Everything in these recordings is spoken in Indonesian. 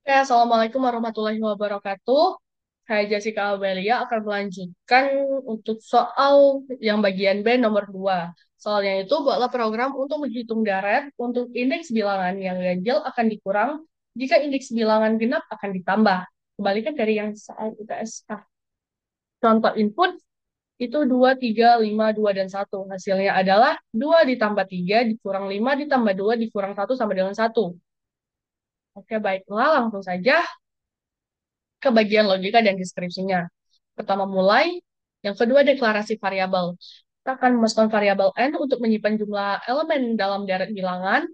Ya, Assalamualaikum warahmatullahi wabarakatuh. Saya Jessica Albelia akan melanjutkan untuk soal yang bagian B nomor 2. Soalnya itu buatlah program untuk menghitung deret untuk indeks bilangan yang ganjil akan dikurang jika indeks bilangan genap akan ditambah. Kebalikan dari yang saat UTS. Contoh input itu 2, 3, 5, 2, dan 1. Hasilnya adalah 2 ditambah 3 dikurang 5 ditambah 2 dikurang 1 sama dengan 1. Oke, baiklah langsung saja ke bagian logika dan deskripsinya. Pertama mulai, yang kedua deklarasi variabel. Kita akan memasukkan variabel n untuk menyimpan jumlah elemen dalam deret bilangan,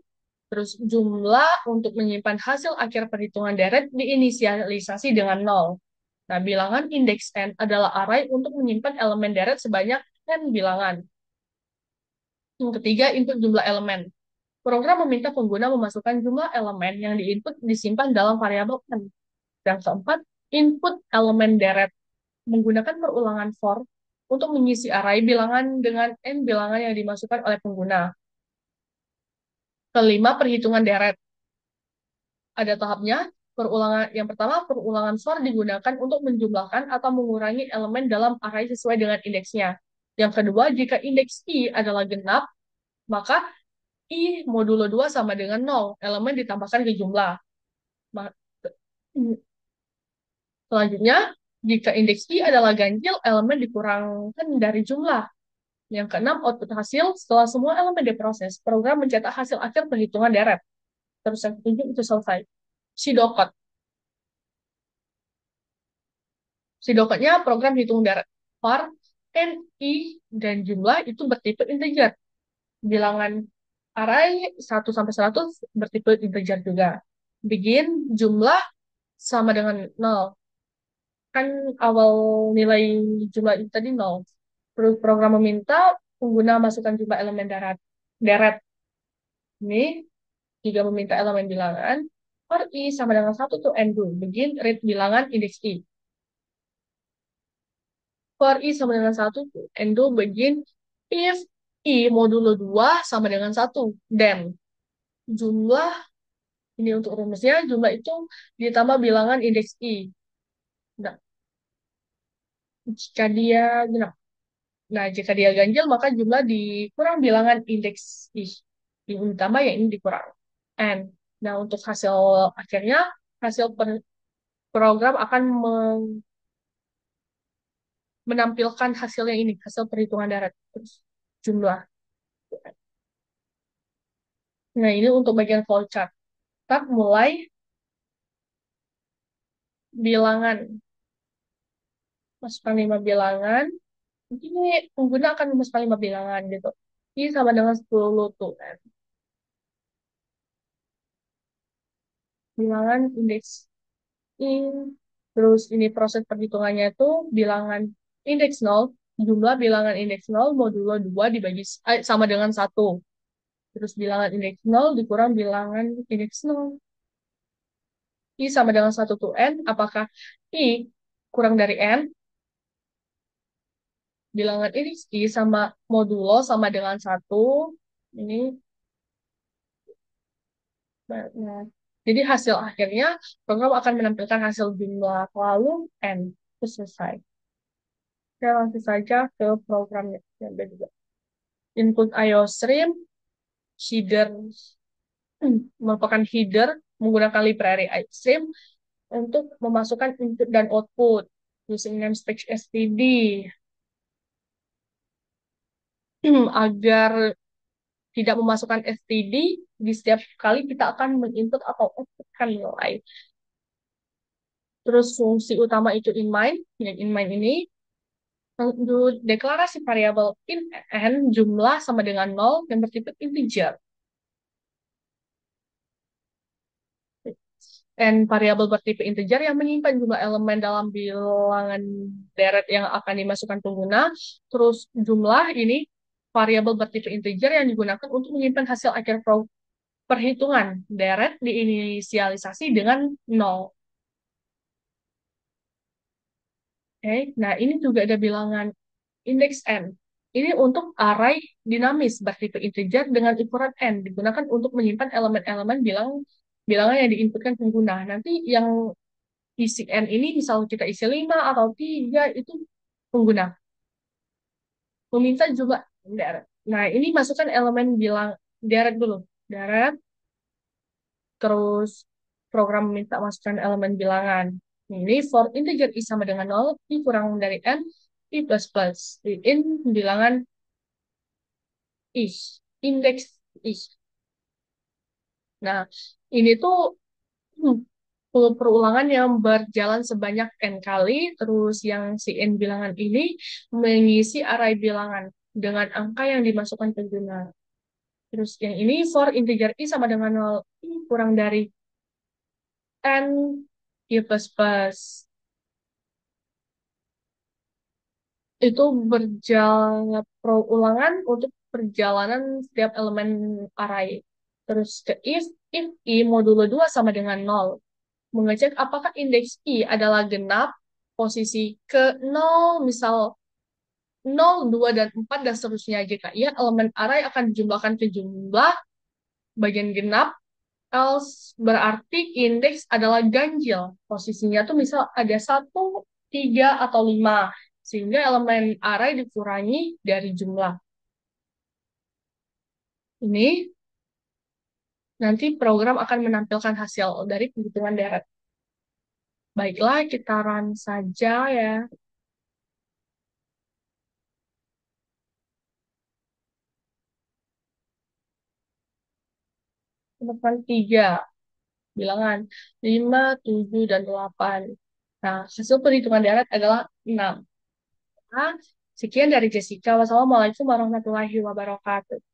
terus jumlah untuk menyimpan hasil akhir perhitungan deret diinisialisasi dengan nol. Nah, bilangan indeks n adalah array untuk menyimpan elemen deret sebanyak n bilangan. Yang ketiga, input jumlah elemen. Program meminta pengguna memasukkan jumlah elemen yang diinput disimpan dalam variabel n. Yang keempat, input elemen deret menggunakan perulangan for untuk mengisi array bilangan dengan n bilangan yang dimasukkan oleh pengguna. Kelima, perhitungan deret. Ada tahapnya. Perulangan yang pertama, perulangan for digunakan untuk menjumlahkan atau mengurangi elemen dalam array sesuai dengan indeksnya. Yang kedua, jika indeks i adalah genap, maka i modulo 2 sama dengan 0. Elemen ditambahkan ke jumlah. Selanjutnya, jika indeks i adalah ganjil, elemen dikurangkan dari jumlah. Yang keenam, output hasil setelah semua elemen diproses. Program mencetak hasil akhir perhitungan deret. Terus yang ketujuh itu selesai. Pseudocode. Pseudocode-nya program hitung deret. Var, n, i, dan jumlah itu bertipe integer. Bilangan array 1 sampai 100 bertipe integer juga. Begin, jumlah sama dengan 0. Kan awal nilai jumlah itu tadi 0. Terus program meminta pengguna masukkan jumlah elemen deret. Ini juga meminta elemen bilangan, for i sama dengan 1 tuh n2. Begin read bilangan indeks i. For i sama dengan 1 tuh n2 begin if i modulo 2 sama dengan 1. Then jumlah, ini untuk rumusnya, jumlah itu ditambah bilangan indeks i. Nah, jika dia genap. Nah, jika dia ganjil, maka jumlah dikurang bilangan indeks i. Ditambah yang ini dikurang. N. Nah, untuk hasil akhirnya, hasil program akan menampilkan hasilnya ini, hasil perhitungan darat. Terus jumlah. Nah, ini untuk bagian flowchart. Kita mulai bilangan. Masukkan 5 bilangan. Ini pengguna akan memasukkan 5 bilangan gitu. Ini sama dengan 10 tuh. Bilangan indeks in. Terus ini proses perhitungannya itu bilangan indeks 0. Jumlah bilangan indeks 0 modulo 2 dibagi sama dengan 1. Terus bilangan indeks 0 dikurang bilangan indeks 0. I sama dengan 1 tuh N. Apakah I kurang dari N? Bilangan indeks I sama modulo sama dengan 1. Ini. Nah, jadi hasil akhirnya program akan menampilkan hasil jumlah lalu N. Itu selesai. Kita langsung saja ke programnya. Yang kedua. Input IO stream, header, merupakan header menggunakan library IOStream untuk memasukkan input dan output using namespace std agar tidak memasukkan std di setiap kali kita akan menginput atau outputkan nilai. Terus fungsi utama itu inMine, yang inMine ini untuk deklarasi variabel in n jumlah sama dengan 0 yang bertipe integer. N variabel bertipe integer yang menyimpan jumlah elemen dalam bilangan deret yang akan dimasukkan pengguna. Terus jumlah ini variabel bertipe integer yang digunakan untuk menyimpan hasil akhir perhitungan deret diinisialisasi dengan 0. Oke, nah ini juga ada bilangan indeks n. Ini untuk array dinamis bertipe integer dengan ukuran n digunakan untuk menyimpan elemen-elemen bilangan yang diinputkan pengguna. Nanti yang isi N ini misal kita isi 5 atau 3 itu pengguna. Meminta jumlah deret. Nah, ini masukkan elemen bilang deret dulu. Deret, terus program minta masukkan elemen bilangan. Ini for integer i sama dengan 0, i kurang dari n, i plus plus. Di in bilangan is, indeks is. Nah, ini tuh hmm, perulangan yang berjalan sebanyak n kali, terus yang si n bilangan ini mengisi array bilangan dengan angka yang dimasukkan pengguna. Terus yang ini for integer i sama dengan 0, i kurang dari n, i plus plus. Itu berjalan perulangan untuk perjalanan setiap elemen array. Terus ke if i modulo 2 sama dengan 0. Mengecek apakah indeks i adalah genap, posisi ke 0, misal 0, 2, dan 4, dan seterusnya. Jika iya, elemen array akan dijumlahkan ke jumlah bagian genap, else berarti indeks adalah ganjil. Posisinya tuh misal ada 1, 3, atau 5. Sehingga elemen array dikurangi dari jumlah. Ini nanti program akan menampilkan hasil dari penghitungan deret. Baiklah, kita run saja ya. Temukan 3 bilangan 5, 7, dan 8. Nah, hasil perhitungan deret adalah 6. Nah, sekian dari Jessica. Wassalamualaikum warahmatullahi wabarakatuh.